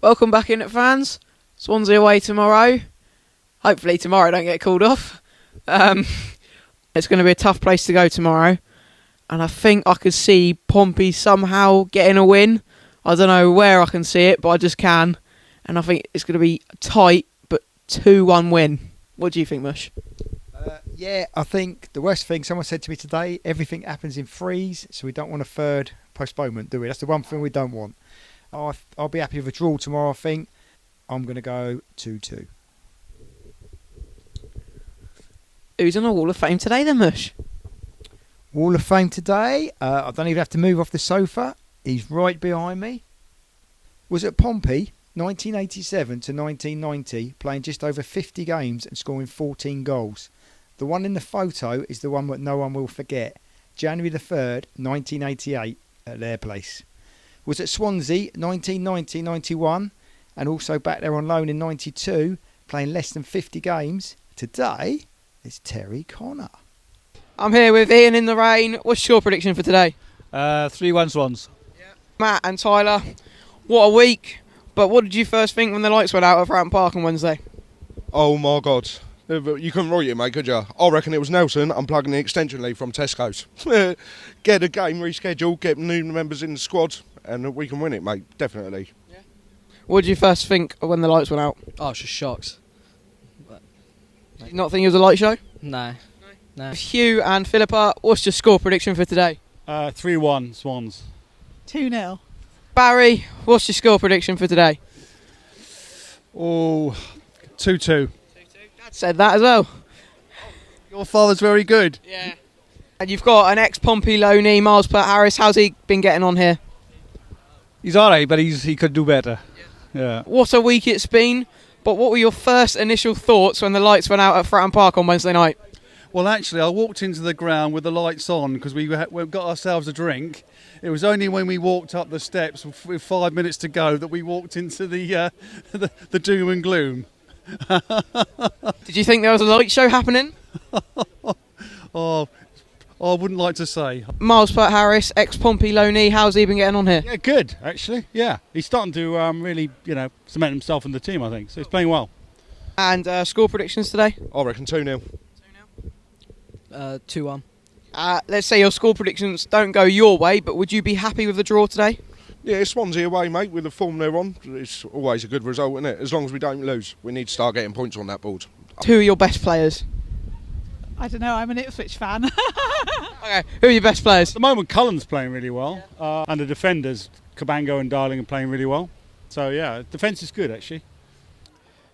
Welcome back in, fans. Swansea away tomorrow. Hopefully tomorrow don't get called off. It's going to be a tough place to go tomorrow. And I think I could see Pompey somehow getting a win. I don't know where I can see it, but I just can. And I think it's going to be tight, but 2-1 win. What do you think, Mush? Yeah, I think the worst thing, someone said to me today, everything happens in threes, so we don't want a third postponement, do we? That's the one thing we don't want. I'll be happy with a draw tomorrow, I think. I'm going to go 2-2. Who's on the Wall of Fame today then, Mush? Wall of Fame today. I don't even have to move off the sofa. He's right behind me. Was at Pompey, 1987 to 1990, playing just over 50 games and scoring 14 goals. The one in the photo is the one that no one will forget. January the 3rd, 1988, at their place. Was at Swansea, 1990-91, and also back there on loan in 92, playing less than 50 games. Today is Terry Connor. I'm here with Ian in the rain. What's your prediction for today? 3-1 Swans. Yeah. Matt and Tyler, what a week. But what did you first think when the lights went out at Fratton Park on Wednesday? Oh my God. You couldn't write it, mate, could you? I reckon it was Nelson unplugging the extension lead from Tesco's. Get a game rescheduled, get new members in the squad, and we can win it, mate, definitely. Yeah. What did you first think when the lights went out? Oh, I was just shocked. Did you not think it was a light show? No. Hugh and Philippa, what's your score prediction for today? 3-1 Swans. 2-0. Barry, what's your score prediction for today? Oh, 2-2. Dad said that as well. Your father's very good. Yeah. And you've got an ex-Pompey loanee, Miles Harris. How's he been getting on here? He's alright, but he could do better. Yeah. What a week it's been. But what were your first initial thoughts when the lights went out at Fratton Park on Wednesday night? Well, actually, I walked into the ground with the lights on because we got ourselves a drink. It was only when we walked up the steps with 5 minutes to go that we walked into the doom and gloom. Did you think there was a light show happening? Oh, I wouldn't like to say. Miles Harris, ex-Pompey loanee, how's he been getting on here? Yeah, good, actually. Yeah, he's starting to really, cement himself in the team, I think. So he's playing well. And score predictions today? I reckon 2-0. 2-1. Let's say your score predictions don't go your way, but would you be happy with the draw today? Yeah, Swansea away, mate, with the form they're on. It's always a good result, isn't it? As long as we don't lose. We need to start getting points on that board. Who are your best players? I don't know, I'm an Ipswich fan. Okay, who are your best players? At the moment, Cullen's playing really well. And the defenders, Cabango and Darling, are playing really well. So, yeah, defence is good, actually.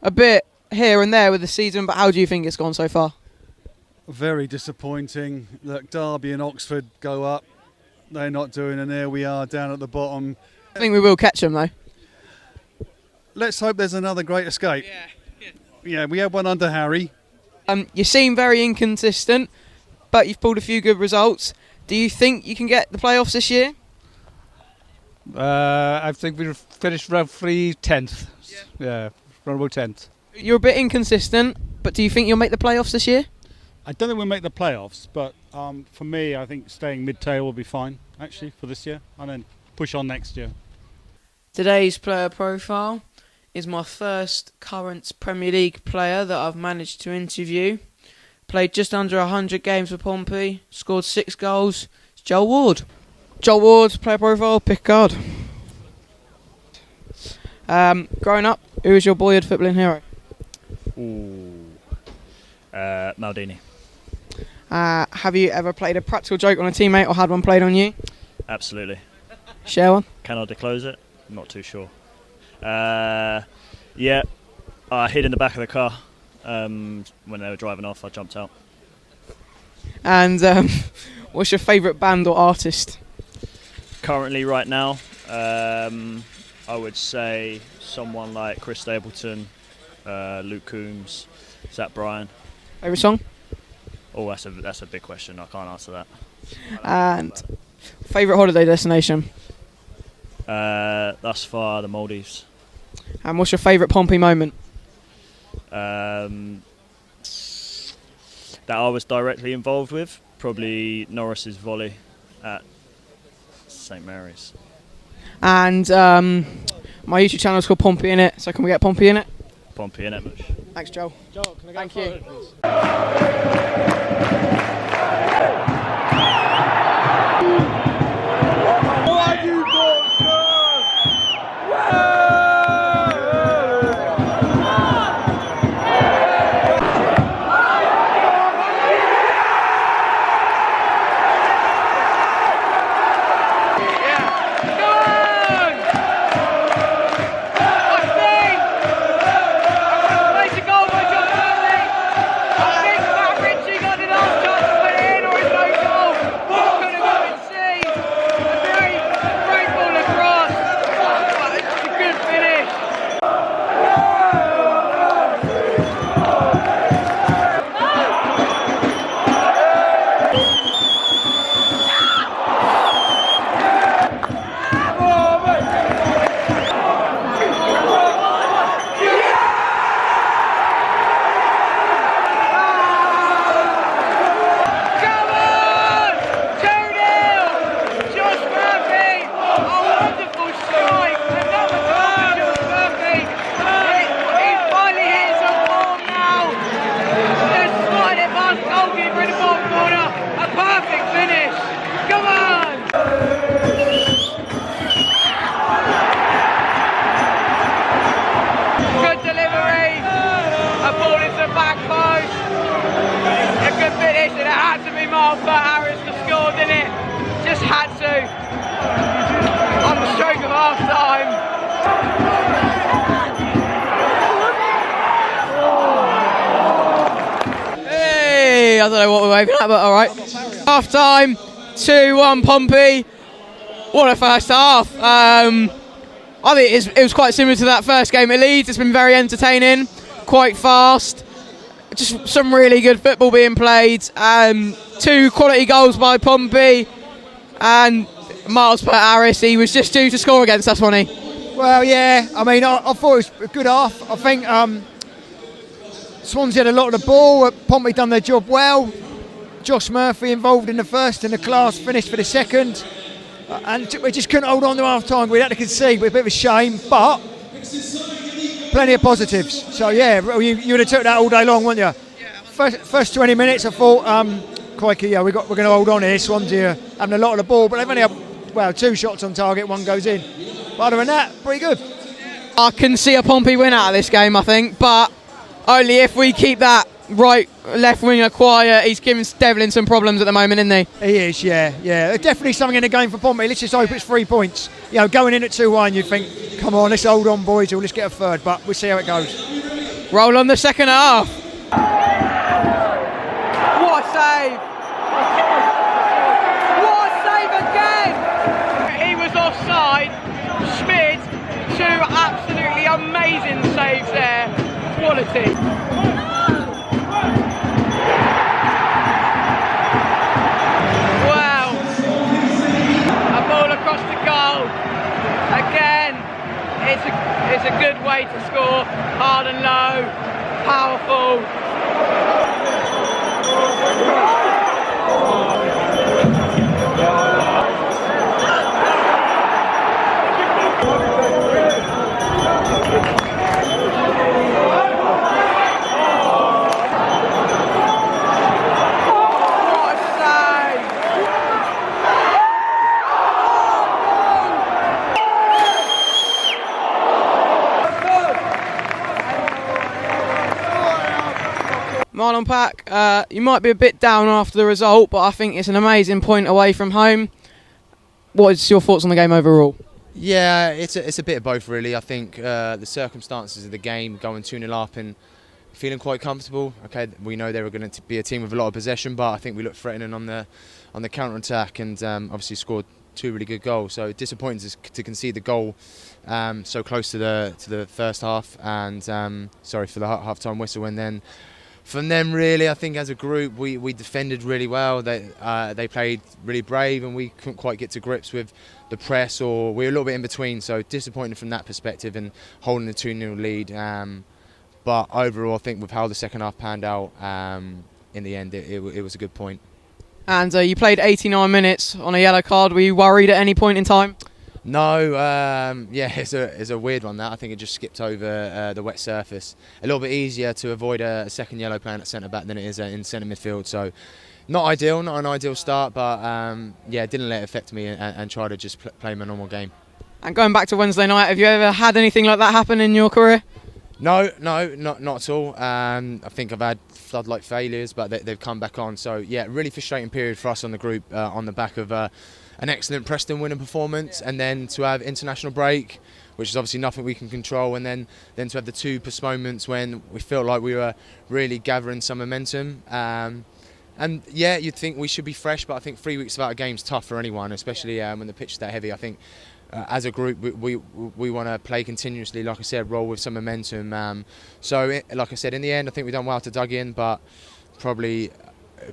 A bit here and there with the season, but how do you think it's gone so far? Very disappointing. Look, Derby and Oxford go up. They're not doing, and there we are down at the bottom. I think we will catch them, though. Let's hope there's another great escape. Yeah, we had one under Harry. You seem very inconsistent, but you've pulled a few good results. Do you think you can get the playoffs this year? I think we'll finish roughly 10th. Yeah, around about 10th. You're a bit inconsistent, but do you think you'll make the playoffs this year? I don't think we'll make the playoffs, but for me, I think staying mid-table will be fine, actually, for this year, and then push on next year. Today's player profile is my first current Premier League player that I've managed to interview. Played just under 100 games for Pompey, scored 6 goals. It's Joel Ward. Joel Ward's player profile, pick a card. Growing up, who was your boyhood footballing hero? Maldini. Have you ever played a practical joke on a teammate or had one played on you? Absolutely. Share one. Can I disclose it? I'm not too sure. Yeah, I hid in the back of the car when they were driving off. I jumped out. And what's your favourite band or artist? Currently, right now, I would say someone like Chris Stapleton, Luke Coombs, Zach Bryan. Favourite song? Oh, that's a big question. I can't answer that. And favourite holiday destination? Thus far, the Maldives. And what's your favourite Pompey moment? That I was directly involved with, probably Norris's volley at St Mary's. And My YouTube channel is called Pompey in it, so can we get Pompey in it? Pompey in it, much. Thanks, Joel. Joel, can I Thank you. I don't know what we're waving at, but alright. Half time, 2-1 Pompey. What a first half. I think it was quite similar to that first game at Leeds. It's been very entertaining, quite fast. Just some really good football being played. 2 quality goals by Pompey. And Miles Harris, he was just due to score against us, wasn't he? Well, yeah. I mean, I thought it was a good half. I think Swansea had a lot of the ball. Pompey done their job well. Josh Murphy involved in the first and the class finished for the second. And we just couldn't hold on to half time. We had to concede, but a bit of a shame. But plenty of positives. So yeah, you would have took that all day long, wouldn't you? First 20 minutes, I thought, crikey, yeah, we're going to hold on here. Swansea having a lot of the ball, but they've only had 2 shots on target, 1 goes in. But other than that, pretty good. I can see a Pompey win out of this game, I think, but only if we keep that left winger quiet. He's giving Devlin some problems at the moment, isn't he? He is, yeah. There's definitely something in the game for Pompey. Let's just hope it's 3 points. You know, going in at 2-1, you'd think, come on, let's hold on, boys, or let's get a third. But we'll see how it goes. Roll on the second half. What a save! What a save again! He was offside. Schmidt, 2 absolutely amazing saves there. Quality. Wow. A ball across the goal. Again, it's a good way to score. Hard and low, powerful. Marlon Pack, you might be a bit down after the result, but I think it's an amazing point away from home. What is your thoughts on the game overall? Yeah, it's a bit of both really. I think the circumstances of the game, going 2-0 up and feeling quite comfortable. Okay, we know they were going to be a team with a lot of possession, but I think we looked threatening on the counter attack and obviously scored 2 really good goals. So disappointing to concede the goal so close to the first half, and sorry for the half-time whistle. And then from them, really, I think as a group we defended really well. They played really brave, and we couldn't quite get to grips with the press, or we were a little bit in between. So disappointed from that perspective and holding the 2-0 lead. But overall, I think with how the second half panned out, in the end, it was a good point. And you played 89 minutes on a yellow card. Were you worried at any point in time? No, yeah, it's a weird one that. I think it just skipped over the wet surface. A little bit easier to avoid a second yellow playing at centre back than it is in centre midfield. So not ideal, not an ideal start, but yeah, didn't let it affect me and try to just play my normal game. And going back to Wednesday night, have you ever had anything like that happen in your career? No, not at all. I think I've had floodlight failures, but they've come back on. So yeah, really frustrating period for us on the group on the back of an excellent Preston winning performance, and then to have international break, which is obviously nothing we can control, and then to have the 2 postponements when we felt like we were really gathering some momentum. And yeah, you'd think we should be fresh, but I think 3 weeks without a game is tough for anyone, especially when the pitch is that heavy. I think as a group we want to play continuously, like I said, roll with some momentum. Like I said, in the end I think we've done well to dug in, but probably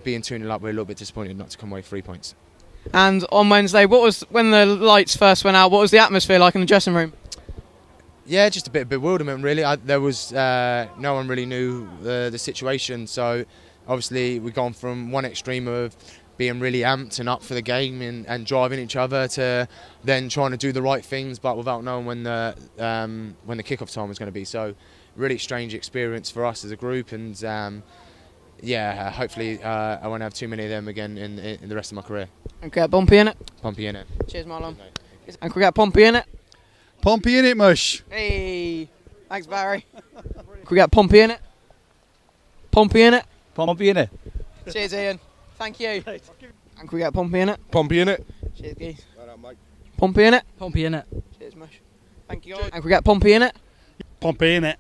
being 2-0 up, we're a little bit disappointed not to come away with 3 points. And on Wednesday, when the lights first went out, what was the atmosphere like in the dressing room? Yeah, just a bit of bewilderment really. There was no one really knew the situation, so obviously we've gone from one extreme of being really amped and up for the game and driving each other to then trying to do the right things, but without knowing when the kick-off time was going to be. So really strange experience for us as a group, and yeah, hopefully I won't have too many of them again in the rest of my career. And we get Pompey in it. Pompey in it. Cheers, Marlon. And we get Pompey in it. Pompey in it, mush. Hey, thanks, Barry. We get Pompey in it. Pompey in it. Pompey in it. Cheers, Ian. Thank you. And we get Pompey in it. Pompey in it. Cheers, Geese. Well done, mate. Pompey in it. Pompey in it. Cheers, Mush. Thank you, guys. And we get Pompey in it. Pompey in it.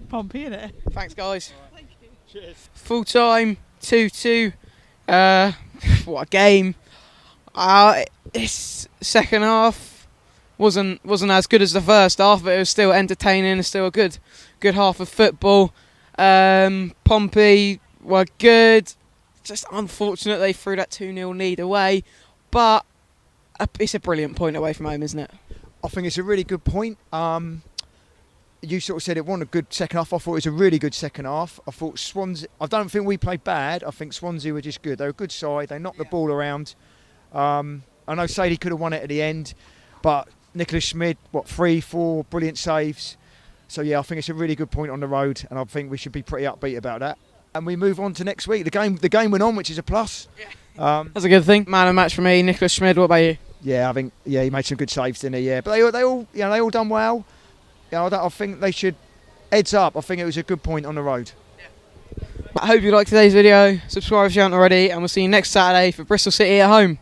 Pompey in it. Thanks, guys. Thank you. Cheers. Full time, 2-2. What a game. This second half wasn't as good as the first half, but it was still entertaining and still a good half of football. Pompey were good. Just unfortunate they threw that 2-0 lead away, but it's a brilliant point away from home, isn't it? I think it's a really good point. You sort of said it wasn't a good second half. I thought it was a really good second half. I thought Swansea, I don't think we played bad. I think Swansea were just good. They were a good side. They knocked the ball around. I know Sadie could have won it at the end, but Nicholas Schmid, 3-4 brilliant saves. So yeah, I think it's a really good point on the road, and I think we should be pretty upbeat about that. And we move on to next week. The game went on, which is a plus. That's a good thing. Man of the match for me, Nicholas Schmid. What about you? Yeah, I think he made some good saves, didn't he? Yeah, but they all done well. I think they should heads up. I think it was a good point on the road. I hope you liked today's video. Subscribe if you haven't already, and we'll see you next Saturday for Bristol City at home.